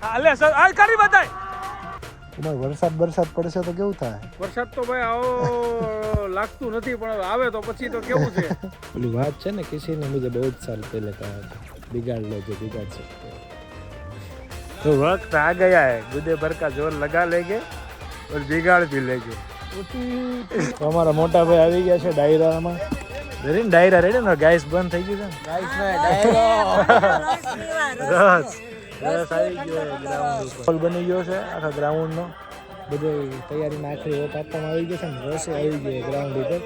હાલે સર આ કરી બતાય. તમારે વરસાદ પડશે તો કેવું થાય? વરસાદ તો ભાઈ આવો લાગતું નથી પણ હવે આવે તો પછી તો કેવું છે. પેલી વાત છે ને કિસી ને મુझे बहुत साल पहले कहा था बिगाड़ लो जो बिगाड़ सकते हो. तो वक्त आ गया है गुदे भर का जोर लगा लेंगे और बिगाड़ भी लेंगे. તો અમારા મોટા ભાઈ આવી ગયા છે ડાયરામાં. રેડી ડાયરા રેડી ને ગાઈસ બંધ થઈ ગયું છે ને ગાઈસ રસ આવી ગયો ગ્રાઉન્ડ ઉપર બની ગયો છે આખા ગ્રાઉન્ડ નો બધી તૈયારીમાં આખરી ઓપ આપવામાં આવી ગયો છે ને રસ આવી ગયો ગ્રાઉન્ડ ઉપર.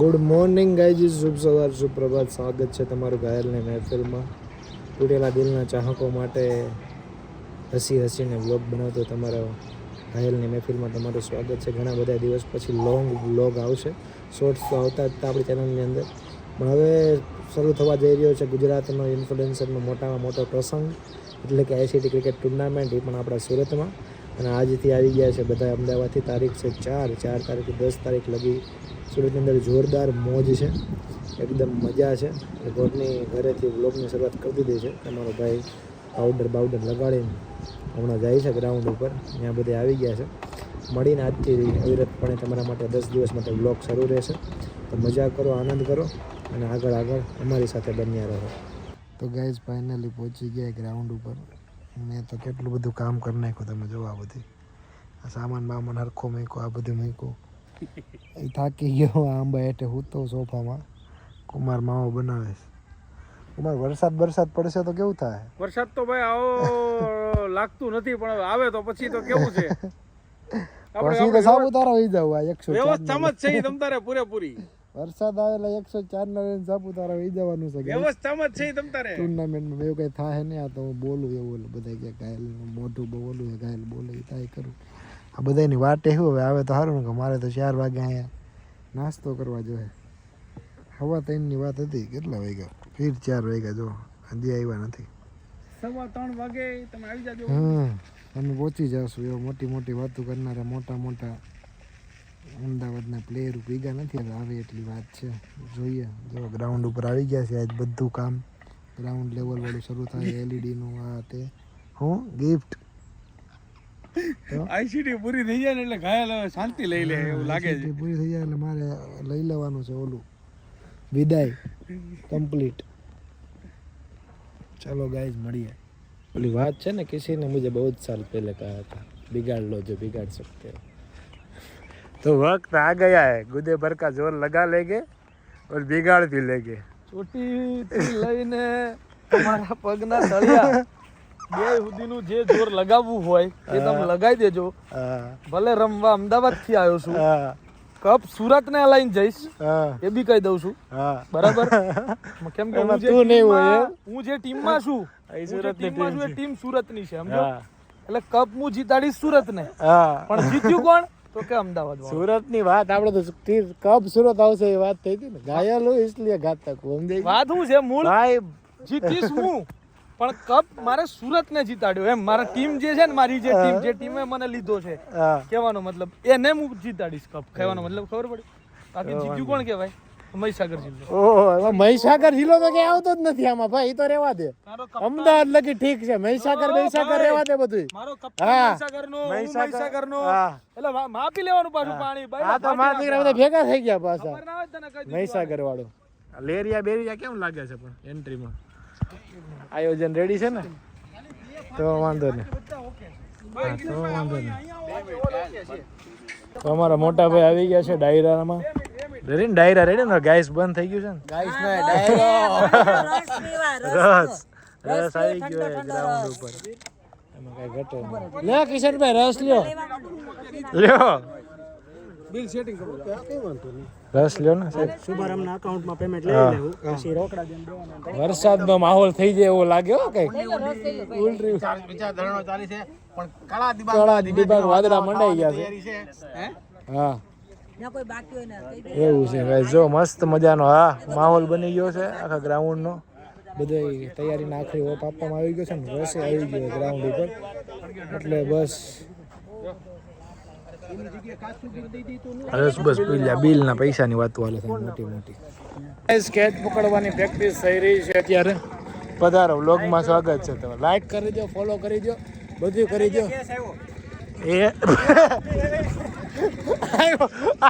ગુડ મોર્નિંગ ગાઈઝ, શુભ સવાર, સુપ્રભાત. સ્વાગત છે તમારું ઘાયલની મહેફિલમાં. તૂટેલા દિલના ચાહકો માટે હસીને વ્લોગ બનાવતો તમારા ઘાયલની મહેફિલમાં તમારું સ્વાગત છે. ઘણા બધા દિવસ પછી લોંગ વ્લોગ આવશે. શોર્ટ્સ તો આવતા જ આપણી ચેનલની અંદર, પણ હવે શરૂ થવા જઈ રહ્યો છે ગુજરાતનો ઇન્ફ્લુએન્સરનો મોટામાં મોટો પ્રસંગ, એટલે કે ICT ક્રિકેટ ટુર્નામેન્ટ, એ પણ આપણા સુરતમાં. અને આજથી આવી ગયા છે બધા અમદાવાદથી. તારીખ છે 4 તારીખથી 10 તારીખ લગી સુરતની અંદર જોરદાર મોજ છે, એકદમ મજા છે. ઘરની ઘરેથી વ્લોગની શરૂઆત કરી દીધી છે. તમારો ભાઈ પાવડર લગાડીને હમણાં જાય છે ગ્રાઉન્ડ ઉપર, ત્યાં બધે આવી ગયા છે. મળીને આજથી અવિરતપણે તમારા માટે 10 દિવસ માટે વ્લોગ શરૂ રહેશે. તો મજા કરો, આનંદ કરો અને આગળ અમારી સાથે બન્યા રહો. તો ગાઈઝ ફાઇનલી પહોંચી ગયા ગ્રાઉન્ડ ઉપર. મેં તો કેટલું બધું કામ કરી નાખ્યું, તમે જો આ બધી આ સામાન હરખો મૂક્યો, આ બધું મૂક્યું. એ થાકી ગયો આંબા હેઠે હું તો સોફામાં. કુમાર માવો બનાવે છે. કુમાર વરસાદ પડશે તો કેવું થાય? વરસાદ તો ભાઈ આવો લાગતું નથી પણ હવે આવે તો પછી તો કેવું છે. પછી તો સાપુતારા વહી જાવ. આ 104 વ્યવસ્થામાં જ છે તમ તારે પૂરેપૂરી. વરસાદ આવેલા 104 ના લઈને સાપુતારા વહી જવાનું છે. વ્યવસ્થામાં જ છે તમ તારે. ટુર્નામેન્ટમાં એવું કઈ થાય નહીં. આ તો હું બોલું એવું બધા કે ઘાયલનું મોઢું બોલું, ઘાયલ બોલે એ થાય કરું. આ બધાની વાટે શું હવે આવે તો સારું ને, કે મારે તો 4 વાગે અહીંયા નાસ્તો કરવા જોઈએ. 3:15 વાત હતી, કેટલા વાગ્યા? ફીર 4 વાગ્યા. જો હજી આવ્યા નથી. 3:15 વાગે તમે આવી જાજો. તમે પહોંચી જશો. એવો મોટી વાતો કરનારા મોટા અમદાવાદના પ્લેયર ભેગા નથી આવે એટલી વાત છે. જોઈએ જો ગ્રાઉન્ડ ઉપર આવી ગયા છે. આજ બધું કામ ગ્રાઉન્ડ લેવલ વાળું શરૂ થાય. LED નું આ તે હું ગિફ્ટ ICT પૂરી થઈ જાય ને એટલે ઘાયલ શાંતિ લઈ લે એવું લાગે છે. પૂરી થઈ જાય એટલે મારે લઈ લેવાનું છે ઓલું વિદાય કમ્પ્લીટ. ચલો ગાઈઝ મળીએ. ઓલી વાત છે ને કિસી ને મુझे बहुत साल पहले कहा था बिगाड़ लो जो बिगाड़ सकते हो. तो वक्त आ गया है गुदे भर का जोर लगा लेंगे और बिगाड़ भी लेंगे. ચોટીથી લઈને તમારા પગના તળિયા બે સુધીનું જે જોર લગાવવું હોય એ તમે લગાવી દેજો. ભલે રમવા અમદાવાદ થી આવ્યો છું, કપ સુરત ને લઈને જઈશ એ બી કહી દઉં છું. બરાબર? કેમ કે હું જે ટીમમાં છું એ ટીમ સુરત ની છે, સમજો? એટલે કપ હું જીતાડીશ સુરત ને, પણ જીત્યું કોણ તો કે અમદાવાદ. સુરત ની વાત આપણે તો કબ સુરત આવશે એ વાત થઈ હતી ને. ઘાયલ હું इसलिए घातक हूं. વાત શું છે? મૂળ જીતીશ હું, પણ કપ મારે સુરત ને જીતાડ્યો. એમ મારા ટીમ જે છે ને, મારી જે ટીમે મને લીધો છે, કહેવાનો મતલબ એને હું જીતાડીશ કપ. કહેવાનો મતલબ ખબર પડી? બાકી જીત્યું કોણ કહેવાય? મહીસાગર જિલ્લો. ઓહો, મહીસાગર જિલ્લો તો ક્યાં આવતો જ નથી આમાં ભાઈ. તો રેવા દે. અમદાવાદ લગી ઠીક છે, મહીસાગર રેવા દે બધું. મારો કપ મહીસાગર નો એટલે માપી લેવાનું પાછું પાણી. આ તો મારા દીકરા બધા ભેગા થઈ ગયા પાછા. મહીસાગર વાળો લેરિયા બેરિયા કેમ લાગે છે પણ એન્ટ્રીમાં? આયોજન રેડી છે ને? તો વાંધો નહીં. તો અમારા મોટા ભાઈ આવી ગયા છે ડાયરામાં. ડાયરા રેડી ને ગાઈસ બંધ થઈ ગયું છે ને. રસ આવી ગયો ગ્રાઉન્ડ ઉપર. એમાં કઈ ઘટે નહીં. લે કિશનભાઈ રસ લ્યો. બિલ સેટિંગ કરો. રસ લ્યો ને સાહેબ. શુભારંભના અકાઉન્ટમાં પેમેન્ટ લઈ લેવું, પછી રોકડા દેન દેવાના. વરસાદનો માહોલ થઈ જાય એવો લાગે હો કઈક. ઉલટી વિચાર ધરણો ચાલી છે પણ કળા દિબાગ વાદળા મંડાઈ ગયા છે. હા એવું છે ભાઈ. જો મસ્ત મજાનો માહોલ બની ગયો છે આખા ગ્રાઉન્ડ નો. બધે તૈયારીના આખરી ઓપ આપવામાં આવી ગયો છે ને. રસ આવી ગયો ગ્રાઉન્ડ ઉપર. એટલે બસ બસ બસ પેલા બિલના પૈસાની વાતો હાલે છે મોટી મોટી સ્કેચ પકડવાની પ્રેક્ટિસ થઈ રહી છે અત્યારે. પધારો વ્લોગમાં સ્વાગત છે. તમે લાઈક કરી દો, ફોલો કરી દો, બધું કરી દો. એ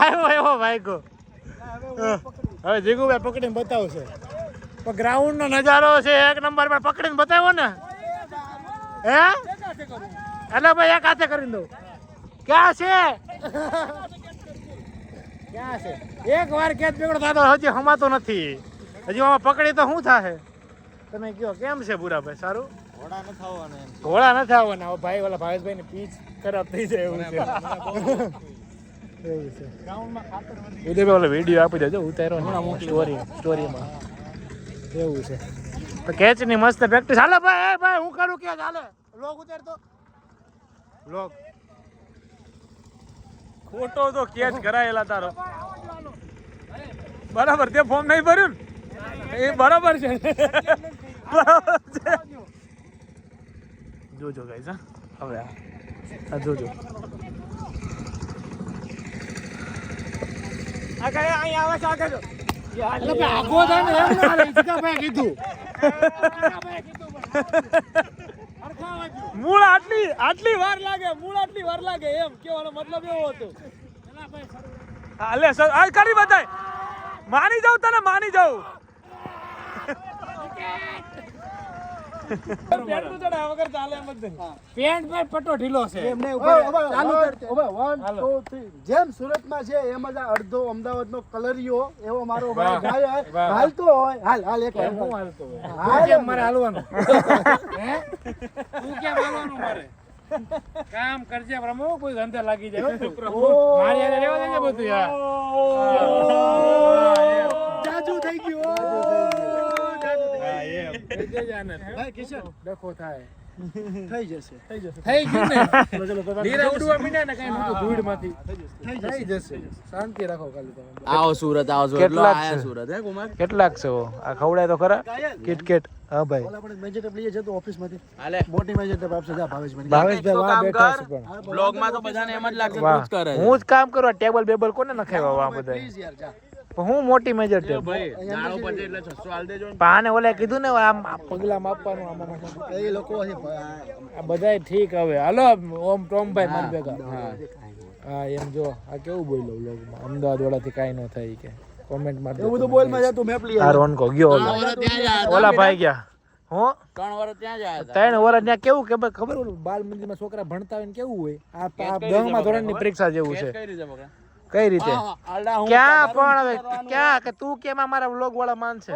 આવ્યો ભાઈકો. હવે જીગુભાઈ પકડીને બતાવશે. પણ ગ્રાઉન્ડનો નજારો છે એક નંબર પર. પકડીને બતાવો ને. હે એટલે ભાઈ એક હાથે કરીને દઉં. ક્યાં છે ક્યાં છે? એક વાર કેચ પકડો થતો હજી હમાતો નથી. હજી આમાં પકડી તો શું થાશે? તમે કયો કેમ છે બુરાભાઈ? સારું? ઘોડા નથી આવવાના. ભાઈ ઓલા ભાવેશભાઈ ની પીચ ખરાબ થઈ જાય એવું છે. એવું છે. ઉદયભાઈ ઓલો વિડીયો આપી દેજો ઉતાર્યો સ્ટોરીમાં. એવું છે. તો કેચ ની મસ્ત પ્રેક્ટિસ. હાલે ભાઈ ભાઈ હું કરું કેચ હાલે. લોગ ઉતારતો લોગ ખોટો તો કેચ કરાયેલા તારો. બરાબર તે ફોર્મ નહીં ભર્યું ને એ બરાબર છે. જોજો ગાઈસ હા હવે આ જોજો આગળ અહીં આવે છે આગળ. આગો થાય ને એમ ના લે. જીગાભાઈ કીધું મૂળ આટલી વાર લાગે એમ કેવાનો મતલબ એવો હતો. હાલે સર આ કરી બતાય. માની જાવ તને માની જાવ. પટ્ટો ઢીલો છે. જેમ સુરતમાં છે એમ જ આ અડધો અમદાવાદનો કલરિયો એવો મારો ભાઈ હાલતો હોય. હાલ એક વાર હું હાલતો હોય કેમ મારે હાલવાનું? હે તું કેમ હાલવાનું મારે? કામ કરજે પ્રમો કોઈ ધંધા લાગી જાય. મારી હારે રહેવા દેજે બધું યાર. જાજુ થઈ ગયું. ભાઈ કિશન ડખો થાય. થઈ જશે. થઈ ગયું ને. નીરા ઉડવા મીના ને કઈ નતું ધૂળમાંથી. થઈ જશે. શાંતિ રાખો ખાલી તમે. આવો સુરત કેટલાક છે? સુરત હે કુમાર કેટલાક છે? આ ખવડાય તો ખરા કિટકેટ. હા ભાઈ આપણે મેજર લઈએ છે તો ઓફિસમાંથી હાલે મોટી મેજર આપશે જા ભાવેશભાઈ. ભાવેશભાઈ વાહ કામ બેઠા કર. છે પણ બ્લોગ માં તો બધાને એમ જ લાગશે વાહ તું જ કરે છે. હું જ કામ કરવા. ટેબલ બેબલ કોને નખાવ્યા વાહ બધા? પ્લીઝ યાર જા. પણ હું મોટી મેજર ટેબલ. ભાઈ નાણો પછી એટલે 600 આલ દેજો ને. પણ આને ઓલે કીધું ને આમ પગલા માપવાનું આમાં એ લોકો આ બધાય ઠીક. હવે હાલો ઓમ ટોમભાઈ મારી ભેગા. હા એમ જો આ કેવું બોલ્યો વ્લોગમાં. અમદાવાદ વાળાથી કાંઈ ન થાય કે કોમેન્ટ માર એવું તો બોલ માં જા તું મેપ લઈ આ રોનકો ગયો ઓલા ભાઈ ગયા. હું 3 વર્ષ ત્યાં જ આયા હતા. 3 વર્ષ ત્યાં કેવું કે ખબર ઓલું બાલ મંદિરમાં છોકરા ભણતા હોય ને કેવું હોય આ 10મા ધોરણની પરીક્ષા જેવું છે. કઈ રીતે બગડા? કઈ રીતે આલડા હું ક્યાં પણ હવે ક્યાં કે તું કેમ અમારા વ્લોગ વાળા માનશે?